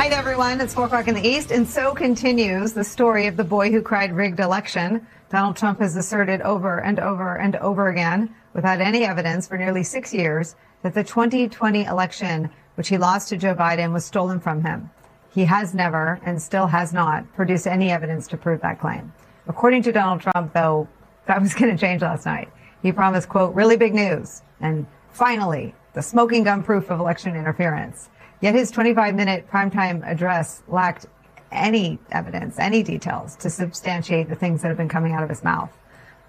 Hi there, everyone. It's 4 o'clock in the East, and so continues the story of the boy who cried rigged election. Donald Trump has asserted over and over and over again, without any evidence for nearly 6 years, that the 2020 election, which he lost to Joe Biden, was stolen from him. He has never, and still has not, produced any evidence to prove that claim. According to Donald Trump, though, that was going to change last night. He promised, quote, really big news, and finally, the smoking gun proof of election interference. Yet his 25-minute primetime address lacked any evidence, any details to substantiate the things that have been coming out of his mouth.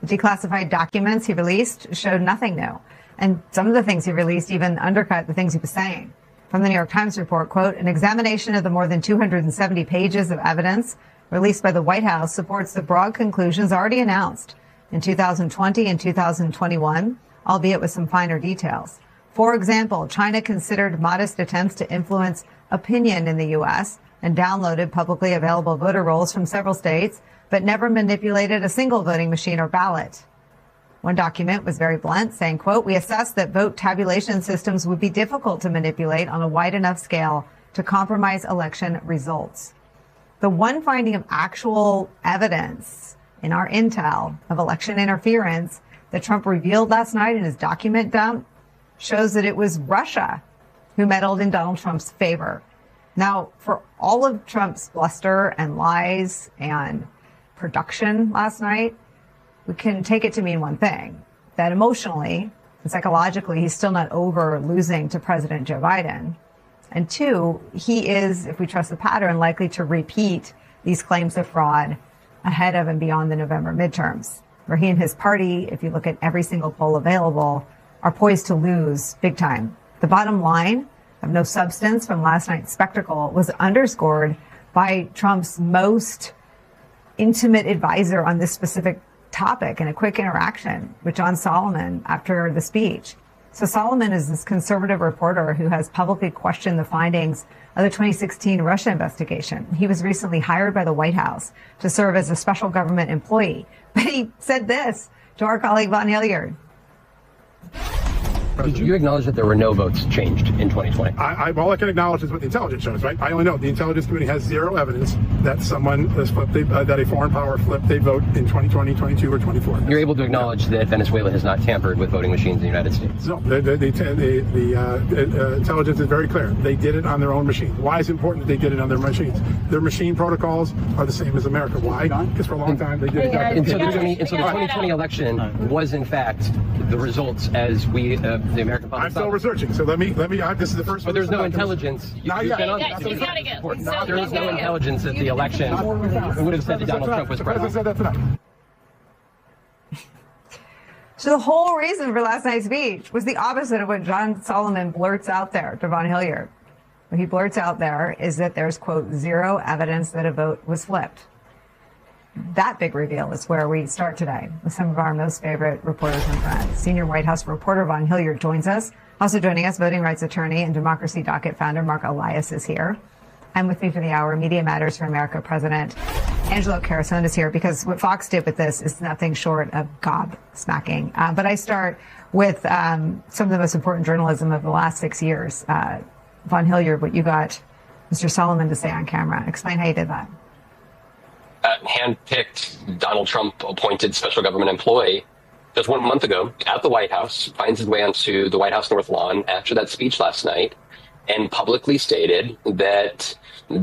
The declassified documents he released showed nothing new. And some of the things he released even undercut the things he was saying. From the New York Times report, quote, an examination of the more than 270 pages of evidence released by the White House supports the broad conclusions already announced in 2020 and 2021, albeit with some finer details. For example, China considered modest attempts to influence opinion in the U.S. and downloaded publicly available voter rolls from several states, but never manipulated a single voting machine or ballot. One document was very blunt, saying, quote, we assessed that vote tabulation systems would be difficult to manipulate on a wide enough scale to compromise election results. The one finding of actual evidence in our intel of election interference that Trump revealed last night in his document dump shows that it was Russia who meddled in Donald Trump's favor. Now, for all of Trump's bluster and lies and production last night, we can take it to mean one thing, that emotionally and psychologically, he's still not over losing to President Joe Biden. And two, he is, if we trust the pattern, likely to repeat these claims of fraud ahead of and beyond the November midterms, where he and his party, if you look at every single poll available, are poised to lose big time. The bottom line of no substance from last night's spectacle was underscored by Trump's most intimate advisor on this specific topic in a quick interaction with John Solomon after the speech. So Solomon is this conservative reporter who has publicly questioned the findings of the 2016 Russia investigation. He was recently hired by the White House to serve as a special government employee. But he said this to our colleague Von Hilliard. Did you acknowledge that there were no votes changed in 2020? All I can acknowledge is what the intelligence shows, right? I only know the intelligence committee has zero evidence that someone has flipped, that a foreign power flipped a vote in 2020, 22, or 24. You're able to acknowledge that Venezuela has not tampered with voting machines in the United States? No, the intelligence is very clear. They did it on their own machine. Why is it important that they did it on their machines? Their machine protocols are the same as America. Why? Because for a long time they did it. And so the 2020 election was, in fact, the results as we, the American public. I'm still researching, so let me. This is the first. But there's no intelligence. Not yet. There is no intelligence that the election would have said that Donald Trump was president. Said that tonight. So the whole reason for last night's speech was the opposite of what John Solomon blurts out there to Von Hilliard. What he blurts out there is that there's, quote, zero evidence that a vote was flipped. That big reveal is where we start today with some of our most favorite reporters and friends. Senior White House reporter Von Hilliard joins us. Also joining us, voting rights attorney and Democracy Docket founder Mark Elias is here. And with me for the hour, Media Matters for America President Angelo Carasone is here, because what Fox did with this is nothing short of gobsmacking. But I start with some of the most important journalism of the last 6 years. Von Hilliard, what you got Mr. Solomon to say on camera. Explain how you did that. Handpicked Donald Trump appointed special government employee just 1 month ago at the White House, finds his way onto the White House North Lawn after that speech last night, and publicly stated that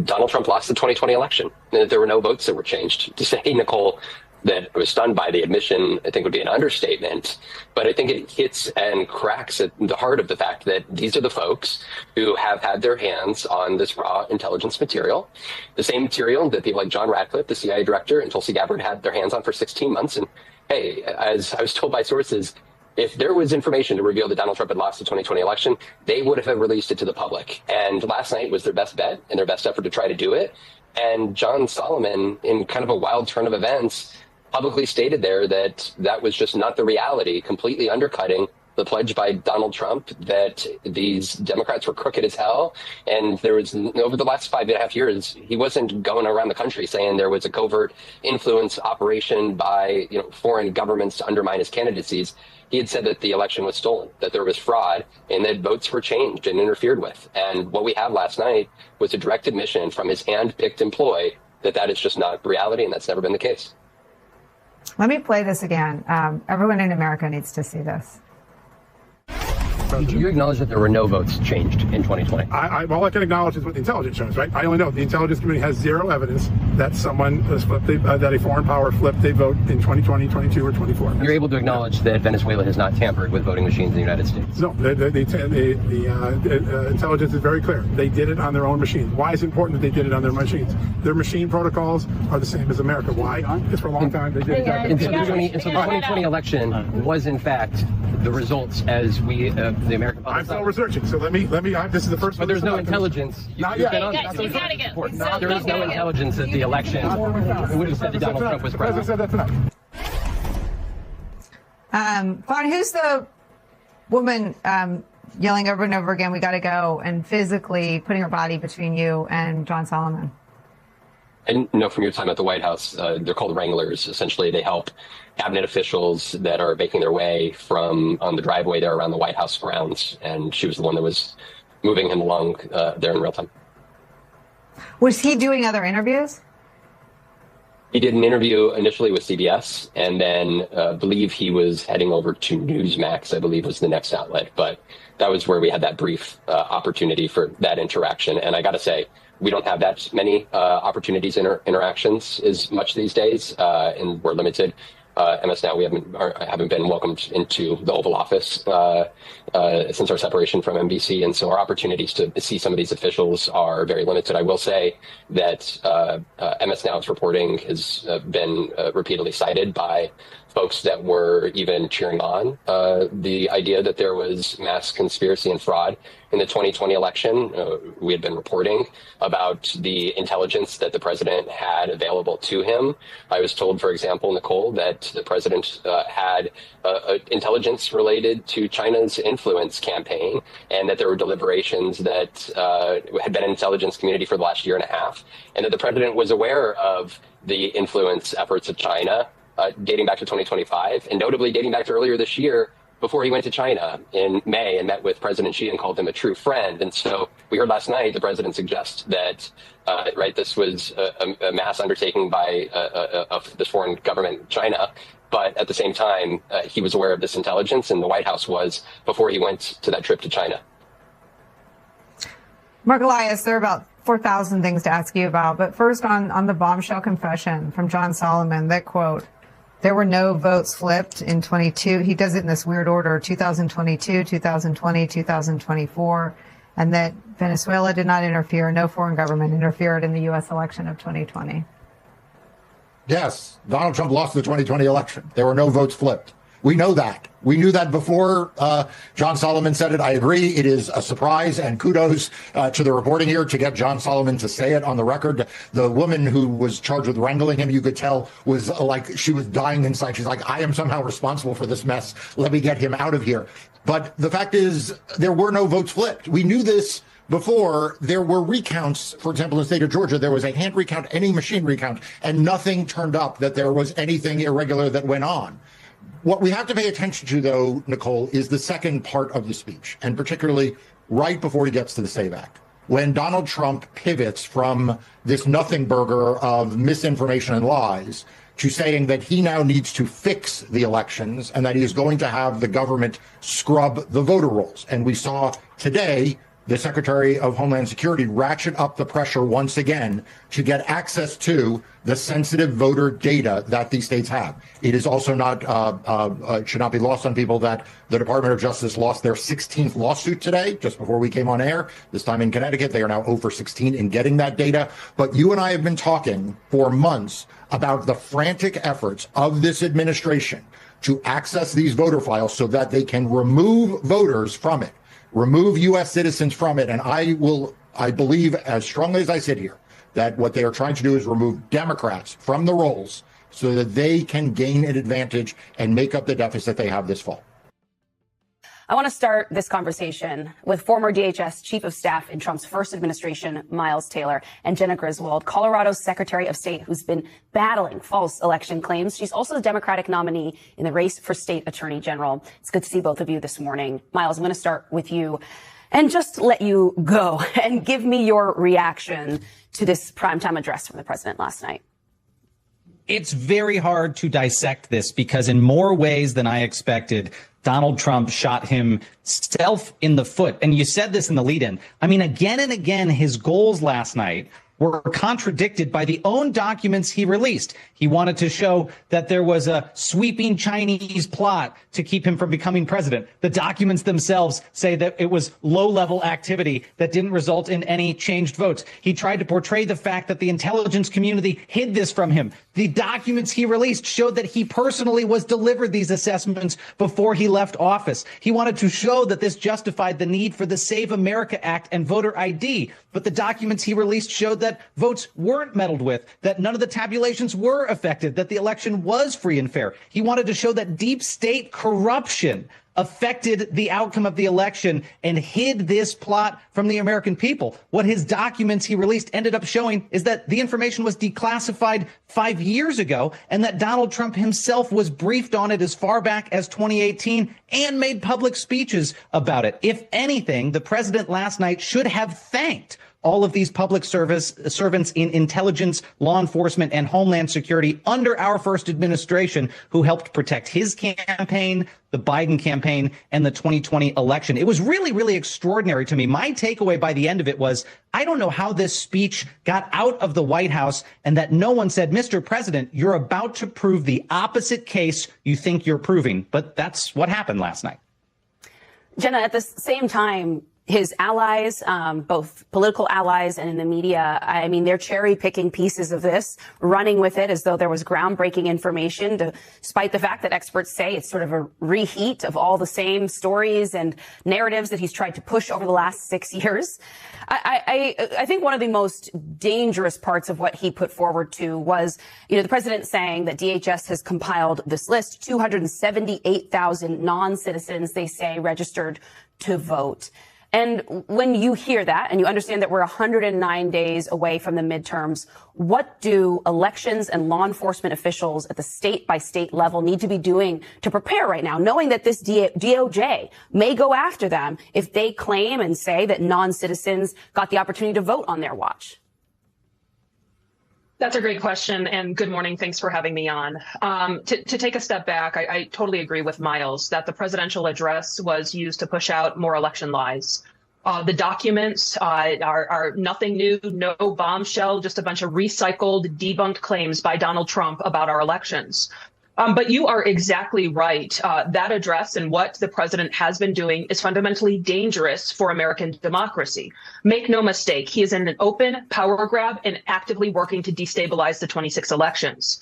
Donald Trump lost the 2020 election, and that there were no votes that were changed. To say, Nicole, that I was stunned by the admission, I think would be an understatement. But I think it hits and cracks at the heart of the fact that these are the folks who have had their hands on this raw intelligence material, the same material that people like John Ratcliffe, the CIA director, and Tulsi Gabbard had their hands on for 16 months. And hey, as I was told by sources, if there was information to reveal that Donald Trump had lost the 2020 election, they would have released it to the public. And last night was their best bet and their best effort to try to do it. And John Solomon, in kind of a wild turn of events, publicly stated there that that was just not the reality, completely undercutting the pledge by Donald Trump that these Democrats were crooked as hell. And there was, over the last 5.5 years, he wasn't going around the country saying there was a covert influence operation by foreign governments to undermine his candidacies. he had said that the election was stolen, that there was fraud, and that votes were changed and interfered with. And what we have last night was a direct admission from his hand-picked employee that that is just not reality, and that's never been the case. Let me play this again. Everyone in America needs to see this. You acknowledge that there were no votes changed in 2020? All I can acknowledge is what the intelligence shows, right? I only know the intelligence community has zero evidence that someone has flipped, that a foreign power flipped a vote in 2020, 22, or 24. You're able to acknowledge that Venezuela has not tampered with voting machines in the United States? No, the intelligence is very clear. They did it on their own machines. Why is it important that they did it on their machines? Their machine protocols are the same as America. Why? Because for a long time they did exactly. And so the 2020 election was, in fact, the results as we, the American public. I'm still researching, so let me. This is the first. But there's no intelligence. Not yet. There is no intelligence that the election would have said that Donald Trump was president. Said that tonight. Vaughn, who's the woman yelling over and over again, "We got to go," and physically putting her body between you and John Solomon? And know from your time at the White House, they're called wranglers. Essentially, they help cabinet officials that are making their way from on the driveway there around the White House grounds. And she was the one that was moving him along there in real time. Was he doing other interviews? He did an interview initially with CBS, and then believe he was heading over to Newsmax, I believe was the next outlet. But that was where we had that brief opportunity for that interaction. And I got to say, we don't have that many opportunities, interactions as much these days, and we're limited. MSNOW, we haven't been welcomed into the Oval Office since our separation from NBC, and so our opportunities to see some of these officials are very limited. I will say that MSNOW's reporting has been repeatedly cited by folks that were even cheering on the idea that there was mass conspiracy and fraud in the 2020 election. We had been reporting about the intelligence that the president had available to him. I was told, for example, Nicole, that the president had intelligence related to China's influence campaign, and that there were deliberations that had been in intelligence community for the last year and a half, and that the president was aware of the influence efforts of China dating back to 2025, and notably dating back to earlier this year, before he went to China in May and met with President Xi and called him a true friend. And so we heard last night the president suggest that, this was a mass undertaking by this foreign government, China. But at the same time, he was aware of this intelligence, and the White House was before he went to that trip to China. Mark Elias, there are about 4,000 things to ask you about. But first on the bombshell confession from John Solomon, that quote, there were no votes flipped in 22. He does it in this weird order, 2022, 2020, 2024, and that Venezuela did not interfere. No foreign government interfered in the U.S. election of 2020. Yes, Donald Trump lost the 2020 election. There were no votes flipped. We know that. We knew that before John Solomon said it. I agree. It is a surprise, and kudos to the reporting here to get John Solomon to say it on the record. The woman who was charged with wrangling him, you could tell, was like she was dying inside. She's like, I am somehow responsible for this mess. Let me get him out of here. But the fact is, there were no votes flipped. We knew this before. There were recounts. For example, in the state of Georgia, there was a hand recount, any machine recount, and nothing turned up that there was anything irregular that went on. What we have to pay attention to, though, Nicole, is the second part of the speech, and particularly right before he gets to the SAVE Act, when Donald Trump pivots from this nothing burger of misinformation and lies to saying that he now needs to fix the elections and that he is going to have the government scrub the voter rolls. And we saw today the Secretary of Homeland Security ratchet up the pressure once again to get access to the sensitive voter data that these states have. It is also not, it should not be lost on people that the Department of Justice lost their 16th lawsuit today, just before we came on air, this time in Connecticut. They are now over 16 in getting that data. But you and I have been talking for months about the frantic efforts of this administration to access these voter files so that they can remove voters from it. Remove U.S. citizens from it. And I believe, as strongly as I sit here, that what they are trying to do is remove Democrats from the rolls so that they can gain an advantage and make up the deficit they have this fall. I want to start this conversation with former DHS Chief of Staff in Trump's first administration, Miles Taylor, and Jenna Griswold, Colorado's Secretary of State, who's been battling false election claims. She's also the Democratic nominee in the race for State Attorney General. It's good to see both of you this morning. Miles, I'm going to start with you and just let you go and give me your reaction to this primetime address from the president last night. It's very hard to dissect this because in more ways than I expected, Donald Trump shot himself in the foot. And you said this in the lead-in. I mean, again and again, his goals last night were contradicted by the own documents he released. He wanted to show that there was a sweeping Chinese plot to keep him from becoming president. The documents themselves say that it was low-level activity that didn't result in any changed votes. He tried to portray the fact that the intelligence community hid this from him. The documents he released showed that he personally was delivered these assessments before he left office. He wanted to show that this justified the need for the Save America Act and voter ID. But the documents he released showed that votes weren't meddled with, that none of the tabulations were affected, that the election was free and fair. He wanted to show that deep state corruption affected the outcome of the election and hid this plot from the American people. What his documents he released ended up showing is that the information was declassified 5 years ago and that Donald Trump himself was briefed on it as far back as 2018 and made public speeches about it. If anything, the president last night should have thanked all of these public servants in intelligence, law enforcement, and homeland security under our first administration who helped protect his campaign, the Biden campaign, and the 2020 election. It was really, really extraordinary to me. My takeaway by the end of it was, I don't know how this speech got out of the White House and that no one said, Mr. President, you're about to prove the opposite case you think you're proving. But that's what happened last night. Jenna, at the same time, his allies, both political allies and in the media, I mean, they're cherry picking pieces of this, running with it as though there was groundbreaking information, despite the fact that experts say it's sort of a reheat of all the same stories and narratives that he's tried to push over the last 6 years. I think one of the most dangerous parts of what he put forward to was, the president saying that DHS has compiled this list, 278,000 non-citizens, they say, registered to vote. And when you hear that and you understand that we're 109 days away from the midterms, what do elections and law enforcement officials at the state by state level need to be doing to prepare right now, knowing that this DOJ may go after them if they claim and say that non-citizens got the opportunity to vote on their watch? That's a great question, and good morning. Thanks for having me on. To take a step back, I totally agree with Miles that the presidential address was used to push out more election lies. The documents are nothing new, no bombshell, just a bunch of recycled, debunked claims by Donald Trump about our elections. But you are exactly right. That address and what the president has been doing is fundamentally dangerous for American democracy. Make no mistake, he is in an open power grab and actively working to destabilize the 26 elections.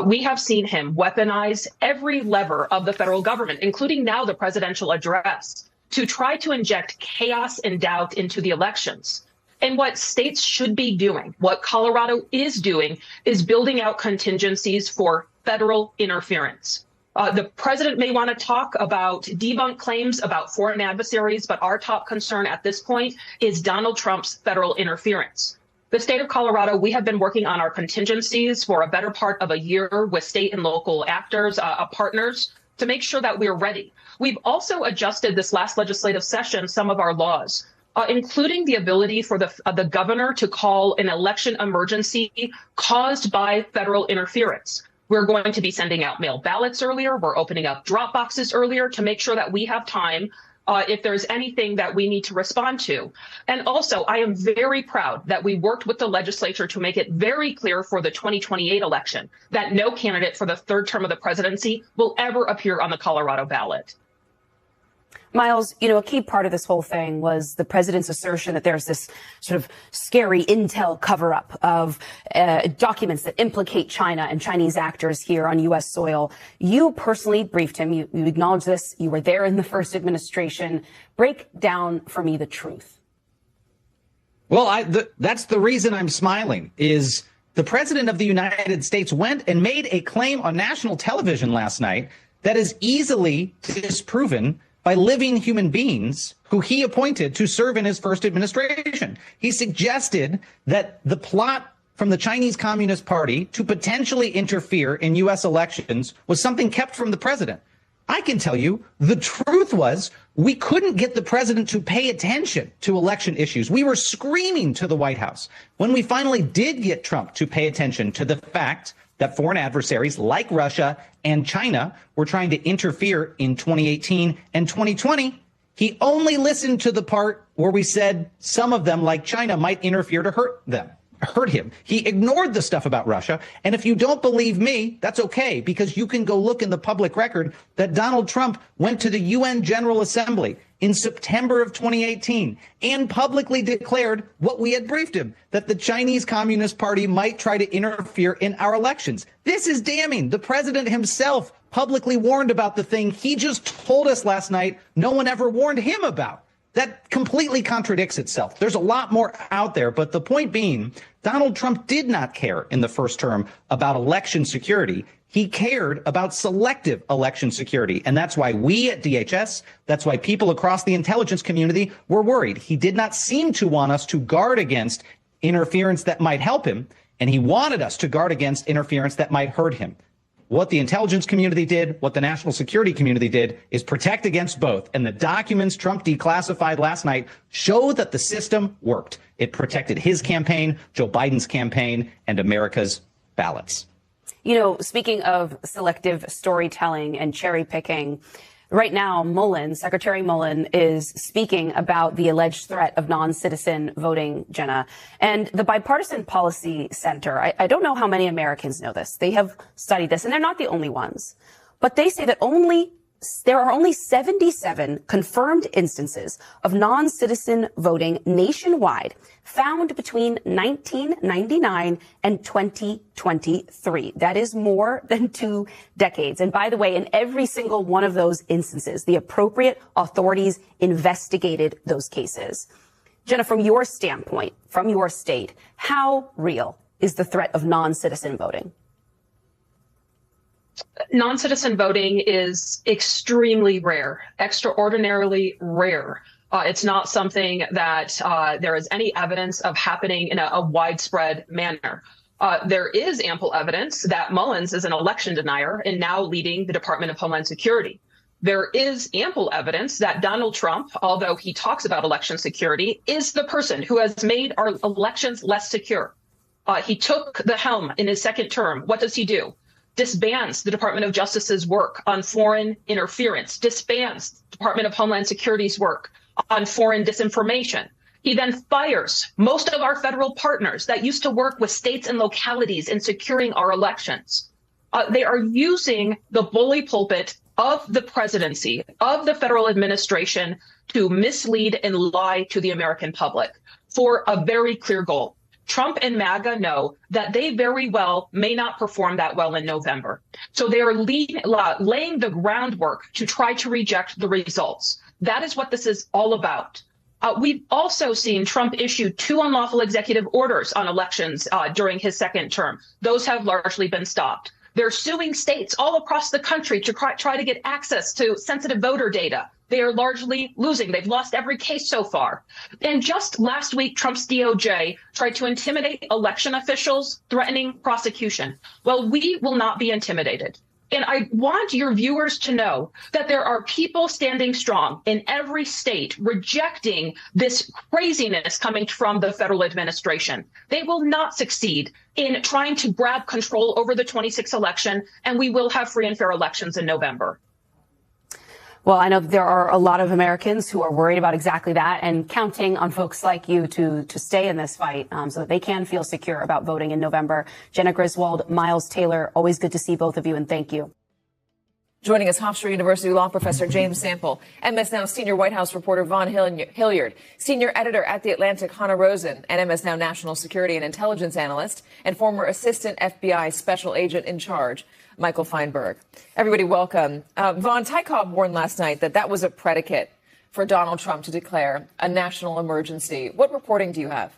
We have seen him weaponize every lever of the federal government, including now the presidential address, to try to inject chaos and doubt into the elections. And what states should be doing, what Colorado is doing, is building out contingencies for federal interference. The president may want to talk about debunked claims about foreign adversaries, but our top concern at this point is Donald Trump's federal interference. The state of Colorado, we have been working on our contingencies for a better part of a year with state and local actors, partners, to make sure that we're ready. We've also adjusted this last legislative session some of our laws, including the ability for the governor to call an election emergency caused by federal interference. We're going to be sending out mail ballots earlier. We're opening up drop boxes earlier to make sure that we have time if there's anything that we need to respond to. And also, I am very proud that we worked with the legislature to make it very clear for the 2028 election that no candidate for the third term of the presidency will ever appear on the Colorado ballot. Miles, a key part of this whole thing was the president's assertion that there's this sort of scary intel cover-up of documents that implicate China and Chinese actors here on U.S. soil. You personally briefed him. You acknowledged this. You were there in the first administration. Break down for me the truth. Well, that's the reason I'm smiling, is the president of the United States went and made a claim on national television last night that is easily disproven by living human beings who he appointed to serve in his first administration. He suggested that the plot from the Chinese Communist Party to potentially interfere in U.S. elections was something kept from the president. I can tell you the truth was we couldn't get the president to pay attention to election issues. We were screaming to the White House when we finally did get Trump to pay attention to the fact that foreign adversaries like Russia and China were trying to interfere in 2018 and 2020. He only listened to the part where we said some of them, like China, might interfere to hurt him. He ignored the stuff about Russia. And if you don't believe me, that's okay, because you can go look in the public record that Donald Trump went to the UN General Assembly in September of 2018 and publicly declared what we had briefed him, that the Chinese Communist Party might try to interfere in our elections. This is damning. The president himself publicly warned about the thing he just told us last night no one ever warned him about. That completely contradicts itself. There's a lot more out there, but the point being, Donald Trump did not care in the first term about election security. He cared about selective election security. And that's why we at DHS, that's why people across the intelligence community were worried. He did not seem to want us to guard against interference that might help him, and he wanted us to guard against interference that might hurt him. What the intelligence community did, what the national security community did, is protect against both. And the documents Trump declassified last night show that the system worked. It protected his campaign, Joe Biden's campaign, and America's ballots. You know, speaking of selective storytelling and cherry picking, right now, Secretary Mullen is speaking about the alleged threat of non-citizen voting, Jenna. And the Bipartisan Policy Center, I don't know how many Americans know this. They have studied this, and they're not the only ones. But they say that there are only 77 confirmed instances of non-citizen voting nationwide found between 1999 and 2023. That is more than 2 decades. And by the way, in every single one of those instances, the appropriate authorities investigated those cases. Jenna, from your standpoint, from your state, how real is the threat of non-citizen voting? Non-citizen voting is extremely rare, extraordinarily rare. It's not something that there is any evidence of happening in a widespread manner. There is ample evidence that Mullins is an election denier and now leading the Department of Homeland Security. There is ample evidence that Donald Trump, although he talks about election security, is the person who has made our elections less secure. He took the helm in his second term. What does he do? Disbands the Department of Justice's work on foreign interference, disbands Department of Homeland Security's work on foreign disinformation. He then fires most of our federal partners that used to work with states and localities in securing our elections. They are using the bully pulpit of the presidency, of the federal administration, to mislead and lie to the American public for a very clear goal. Trump and MAGA know that they very well may not perform that well in November. So they are laying the groundwork to try to reject the results. That is what this is all about. We've also seen Trump issue 2 unlawful executive orders on elections during his second term. Those have largely been stopped. They're suing states all across the country to try to get access to sensitive voter data. They are largely losing. They've lost every case so far. And just last week, Trump's DOJ tried to intimidate election officials, threatening prosecution. Well, we will not be intimidated. And I want your viewers to know that there are people standing strong in every state rejecting this craziness coming from the federal administration. They will not succeed in trying to grab control over the 26th election, and we will have free and fair elections in November. Well, I know there are a lot of Americans who are worried about exactly that and counting on folks like you to stay in this fight so that they can feel secure about voting in November. Jenna Griswold, Miles Taylor, always good to see both of you, and thank you. Joining us, Hofstra University law professor James Sample, MSNOW senior White House reporter Vaughn Hilliard, senior editor at The Atlantic Hannah Rosen, and MSNOW national security and intelligence analyst, and former assistant FBI special agent in charge, Michael Feinberg. Everybody, welcome. Vaughn, Ty Cobb warned last night that was a predicate for Donald Trump to declare a national emergency. What reporting do you have?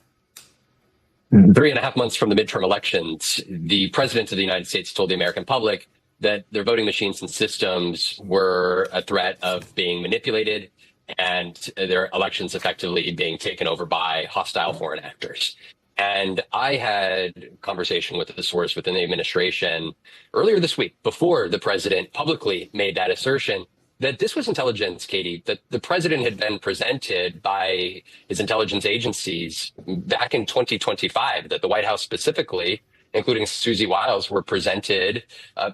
3.5 months from the midterm elections, the president of the United States told the American public that their voting machines and systems were a threat of being manipulated and their elections effectively being taken over by hostile foreign actors. And I had a conversation with a source within the administration earlier this week, before the president publicly made that assertion, that this was intelligence, Katie, that the president had been presented by his intelligence agencies back in 2025, that the White House specifically, including Susie Wiles, were presented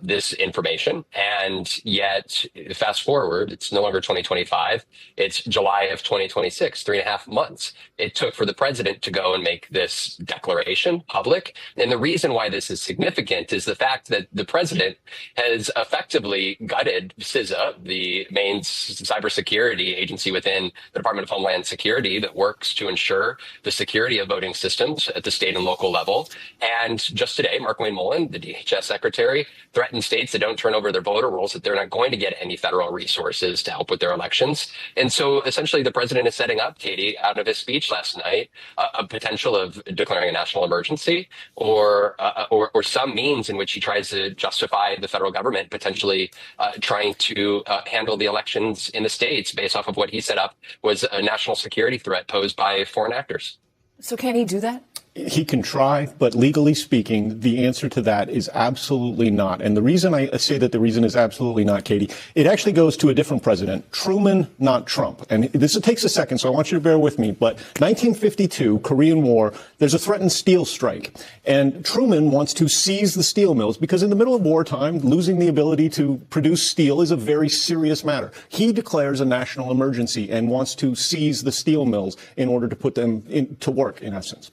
this information. And yet, fast forward, it's no longer 2025. It's July of 2026, 3.5 months it took for the president to go and make this declaration public. And the reason why this is significant is the fact that the president has effectively gutted CISA, the main cybersecurity agency within the Department of Homeland Security that works to ensure the security of voting systems at the state and local level. And just today, Mark-Wayne Mullen, the DHS secretary, threatened states that don't turn over their voter rolls that they're not going to get any federal resources to help with their elections. And so essentially the president is setting up, Katie, out of his speech last night, a potential of declaring a national emergency or some means in which he tries to justify the federal government potentially trying to handle the elections in the states based off of what he set up was a national security threat posed by foreign actors. So can he do that? He can try, but legally speaking, the answer to that is absolutely not. And the reason I say that the reason is absolutely not, Katie, it actually goes to a different president, Truman, not Trump. And this takes a second, so I want you to bear with me. But 1952, Korean War, there's a threatened steel strike. And Truman wants to seize the steel mills because in the middle of wartime, losing the ability to produce steel is a very serious matter. He declares a national emergency and wants to seize the steel mills in order to put them to work, in essence.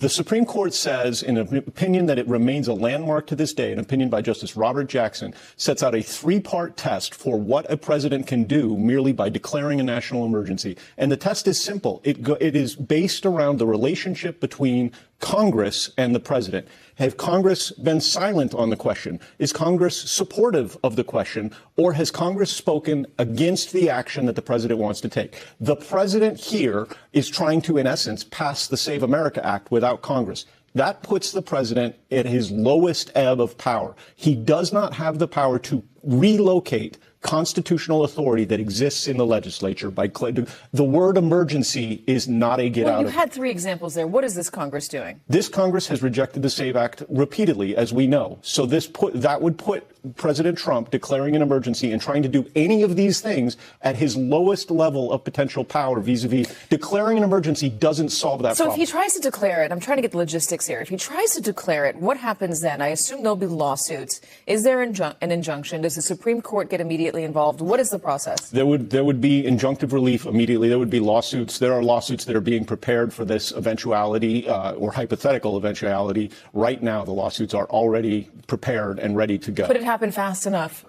The Supreme Court says, in an opinion that it remains a landmark to this day, an opinion by Justice Robert Jackson, sets out a three-part test for what a president can do merely by declaring a national emergency. And the test is simple. It is based around the relationship between Congress and the president. Have Congress been silent on the question? Is Congress supportive of the question? Or has Congress spoken against the action that the president wants to take? The president here is trying to, in essence, pass the Save America Act without Congress. That puts the president at his lowest ebb of power. He does not have the power to relocate constitutional authority that exists in the legislature. The word emergency is not a get out of. You had three examples there. What is this Congress doing? This Congress has rejected the SAVE Act repeatedly, as we know. So that would put President Trump declaring an emergency and trying to do any of these things at his lowest level of potential power vis-a-vis. Declaring an emergency doesn't solve that problem. So if he tries to declare it, I'm trying to get the logistics here. If he tries to declare it, what happens then? I assume there'll be lawsuits. Is there an injunction? Does the Supreme Court get immediately involved? What is the process? There would be injunctive relief immediately. There would be lawsuits. There are lawsuits that are being prepared for this eventuality or hypothetical eventuality. Right now, the lawsuits are already prepared and ready to go. Could it happen fast enough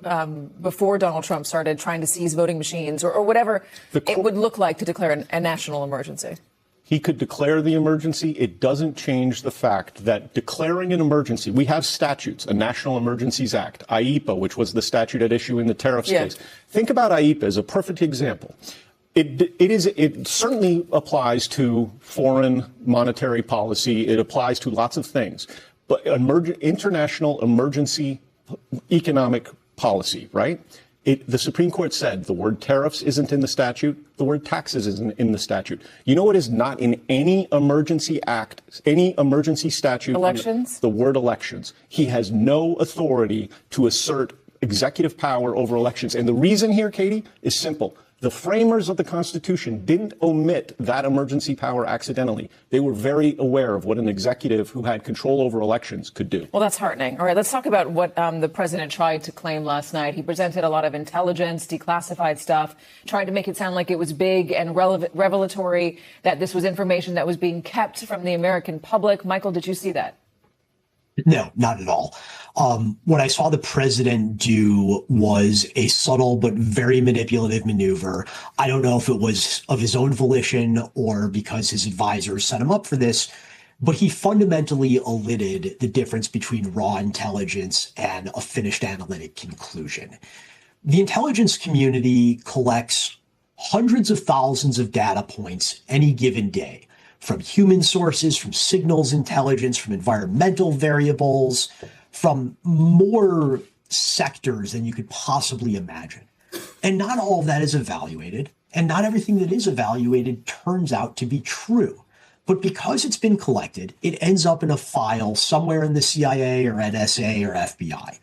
before Donald Trump started trying to seize voting machines or whatever it would look like to declare a national emergency? He could declare the emergency. It doesn't change the fact that declaring an emergency, we have statutes, a National Emergencies Act, IEPA, which was the statute at issue in the tariffs case. Think about IEPA as a perfect example. It certainly applies to foreign monetary policy. It applies to lots of things. But international emergency economic policy, right? The Supreme Court said the word tariffs isn't in the statute. The word taxes isn't in the statute. You know what is not in any emergency act, any emergency statute? Elections? The word elections. He has no authority to assert executive power over elections. And the reason here, Katie, is simple. The framers of the Constitution didn't omit that emergency power accidentally. They were very aware of what an executive who had control over elections could do. Well, that's heartening. All right, let's talk about what the president tried to claim last night. He presented a lot of intelligence, declassified stuff, tried to make it sound like it was big and revelatory, that this was information that was being kept from the American public. Michael, did you see that? No, not at all. What I saw the president do was a subtle but very manipulative maneuver. I don't know if it was of his own volition or because his advisors set him up for this, but he fundamentally elided the difference between raw intelligence and a finished analytic conclusion. The intelligence community collects hundreds of thousands of data points any given day, from human sources, from signals intelligence, from environmental variables, from more sectors than you could possibly imagine. And not all of that is evaluated, and not everything that is evaluated turns out to be true. But because it's been collected, it ends up in a file somewhere in the CIA or NSA or FBI.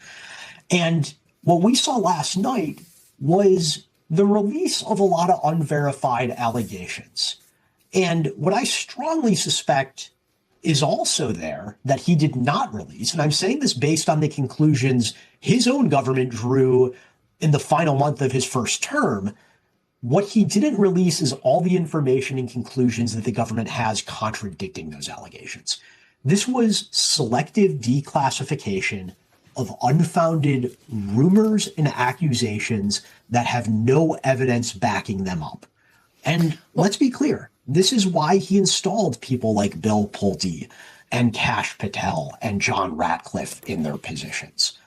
And what we saw last night was the release of a lot of unverified allegations. And what I strongly suspect is also there that he did not release, and I'm saying this based on the conclusions his own government drew in the final month of his first term, what he didn't release is all the information and conclusions that the government has contradicting those allegations. This was selective declassification of unfounded rumors and accusations that have no evidence backing them up. And let's be clear, this is why he installed people like Bill Pulte and Kash Patel and John Ratcliffe in their positions.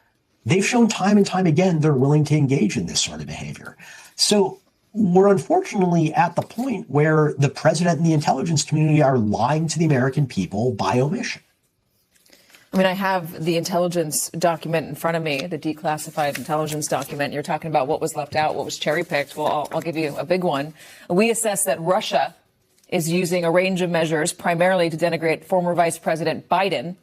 They've shown time and time again they're willing to engage in this sort of behavior. So we're unfortunately at the point where the president and the intelligence community are lying to the American people by omission. I mean, I have the intelligence document in front of me, the declassified intelligence document. You're talking about what was left out, what was cherry picked. Well, I'll give you a big one. We assess that Russia is using a range of measures primarily to denigrate former Vice President Biden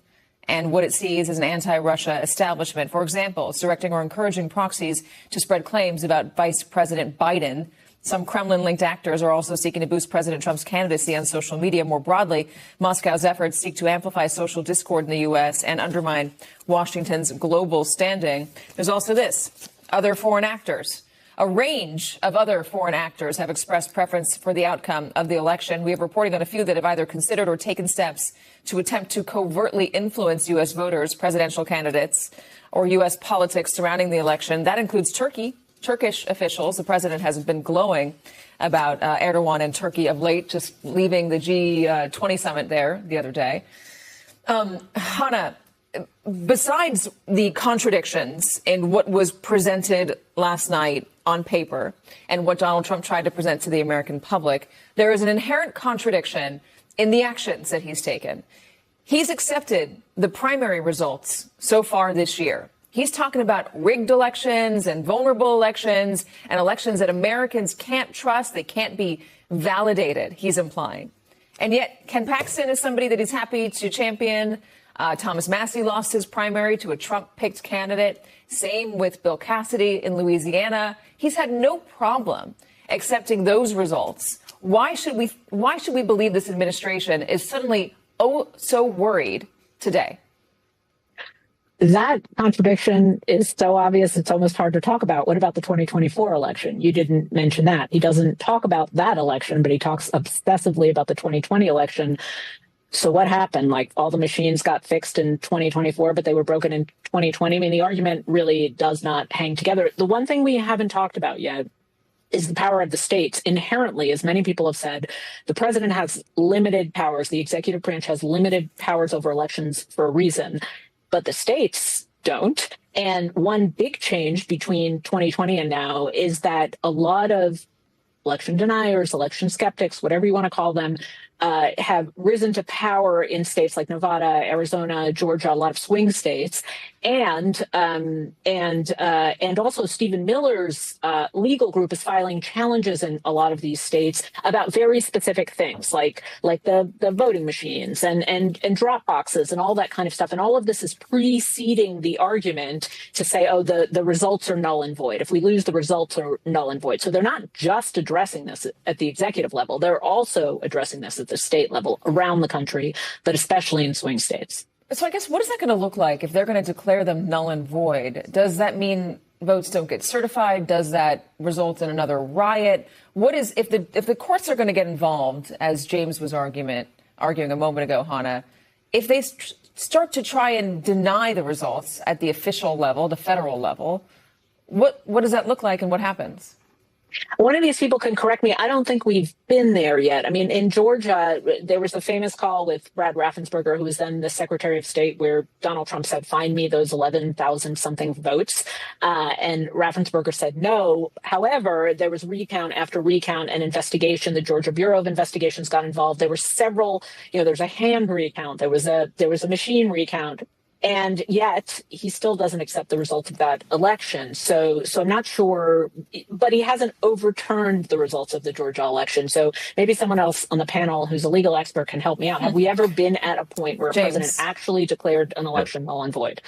and what it sees as an anti-Russia establishment. For example, it's directing or encouraging proxies to spread claims about Vice President Biden. Some Kremlin-linked actors are also seeking to boost President Trump's candidacy on social media. More broadly, Moscow's efforts seek to amplify social discord in the U.S. and undermine Washington's global standing. There's also this, other foreign actors. A range of other foreign actors have expressed preference for the outcome of the election. We have reporting on a few that have either considered or taken steps to attempt to covertly influence U.S. voters, presidential candidates, or U.S. politics surrounding the election. That includes Turkish officials. The president has been glowing about Erdogan and Turkey of late, just leaving the G20 summit there the other day. Hannah, besides the contradictions in what was presented last night on paper and what Donald Trump tried to present to the American public, there is an inherent contradiction in the actions that he's taken. He's accepted the primary results so far this year. He's talking about rigged elections and vulnerable elections and elections that Americans can't trust. They can't be validated, he's implying. And yet, Ken Paxton is somebody that he's happy to champion. Thomas Massie lost his primary to a Trump-picked candidate. Same with Bill Cassidy in Louisiana. He's had no problem accepting those results. Why should we believe this administration is suddenly so worried today? That contradiction is so obvious, it's almost hard to talk about. What about the 2024 election? You didn't mention that. He doesn't talk about that election, but he talks obsessively about the 2020 election. So what happened? Like, all the machines got fixed in 2024, but they were broken in 2020. I mean, the argument really does not hang together. The one thing we haven't talked about yet is the power of the states. Inherently, as many people have said, the president has limited powers. The executive branch has limited powers over elections for a reason, but the states don't. And one big change between 2020 and now is that a lot of election deniers, election skeptics, whatever you want to call them, have risen to power in states like Nevada, Arizona, Georgia, a lot of swing states, and also Stephen Miller's legal group is filing challenges in a lot of these states about very specific things, like the voting machines and drop boxes and all that kind of stuff. And all of this is preceding the argument to say, oh, the results are null and void. If we lose, the results are null and void. So they're not just addressing this at the executive level; they're also addressing this at the state level around the country, but especially in swing states. So I guess, what is that going to look like if they're going to declare them null and void? Does that mean votes don't get certified? Does that result in another riot? What is, if the courts are going to get involved, as James was arguing a moment ago, Hannah, if they start to try and deny the results at the official level, the federal level, what does that look like and what happens? One of these people can correct me. I don't think we've been there yet. I mean, in Georgia, there was a famous call with Brad Raffensperger, who was then the Secretary of State, where Donald Trump said, find me those 11,000 something votes. And Raffensperger said no. However, there was recount after recount and investigation. The Georgia Bureau of Investigations got involved. There were several, there's a hand recount. There was a machine recount. And yet he still doesn't accept the results of that election. So I'm not sure, but he hasn't overturned the results of the Georgia election. So maybe someone else on the panel who's a legal expert can help me out. Have we ever been at a point where a president actually declared an election null and void?